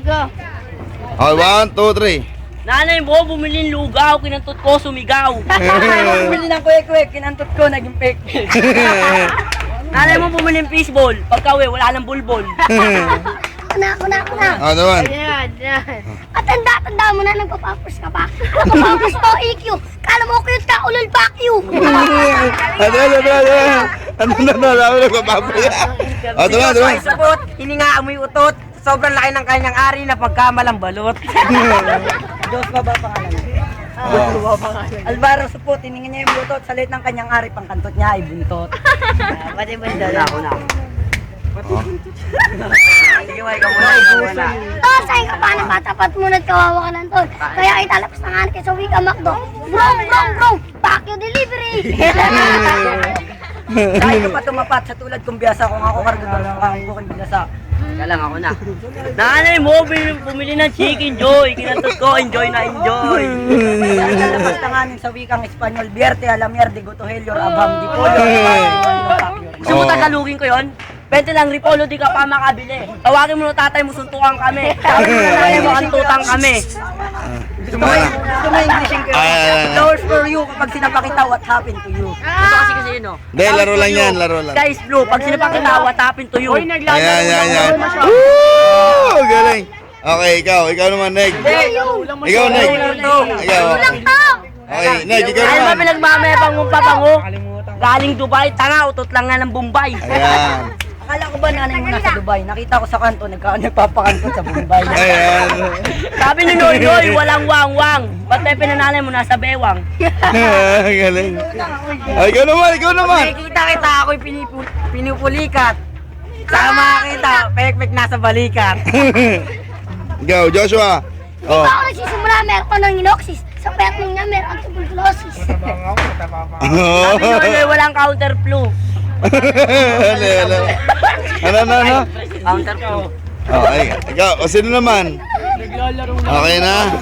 go. Okay, 1, 2, 3. Nanay mo, bumili ng lugaw, kinantot ko, sumigaw. Bumili ng kwek-kwek, kinantot ko, naging pek-pek. Nanay mo, bumili ng fishball, pagka-uwi, wala nang bulbol. Ako na. Ah, naman. Yan. At tanda mo na, nagpapapos ka pa. Nagpapapos to, EQ. Kala mo cute ka, ulol back you. Ano, nagpapapoy. Ah, naman. Sapot, hininga amoy utot. Sobrang laki ng kanyang ari na pagkamalang balot. Diyos ba pangalan? Alvaro Supot, hiningin niya yung butot. Sa liit ng kanyang ari, pangkantot niya ay buntot. Pati ba ako na? Sige, may kamuna. Tol, sa'yo ka pa nakatapat mo at kawawa ka ng tol. Kaya italapos na nga kay sa Wika Macdo. Brong, back you delivery. Dahil ka pa tumapat sa tulad kong biyasa kung ako kargador sa kang binasa. Kaya lang ako na. Nanay mo, bumili ng chicken joy, kinantot ko, enjoy na enjoy. Lalabas tanganin sa wikang Espanyol, Bierte, Alamier, de Gotohelior, Abham, di Polo, Gusto mo tagalugin ko yon? 20 lang, Ripolo, di ka pa makabili. Tawagin mo na tatay mo, suntukan kami. Tawagin mo na nanay mo, antutang kami. Gusto mo Englishin ko yun. Flowers for you kapag sinapakita what happened to you. Ito kasi yun, no? Hindi, laro lang yan, laro lang. Guys, blue, pag sinapakita, what happened to you? Ayan. Woo! Galing. Okay, ikaw naman, Neg. Ikaw, Neg. Ikaw. Lang to. Okay, Neg, ikaw Ay, ba naman. pinagmamayabang mong papango? Galing Dubai, tanga, utot lang nga ng Bombay. Ayan. Akala ko ba nanay mo nasa Dubai? Nakita ko sa kanto, nagpapakanto sa Bombay. Ayan. Sabi ni Noy, walang wang-wang. Ba't may pinanalay mo nasa bewang? Galing. Ay, ikaw naman. Nakikita kita, ako'y pinupulikat. Saka makakita, pek-pek nasa balikat. Ikaw, Joshua. Di ba ako nagsisimula, meron ko ng inoxis. Sa pet nung niya, meron ang tuberculosis. Sabi ni Noy, walang counter flu. Ano? Counter flu. Okay, ikaw, o sino naman? Okay na?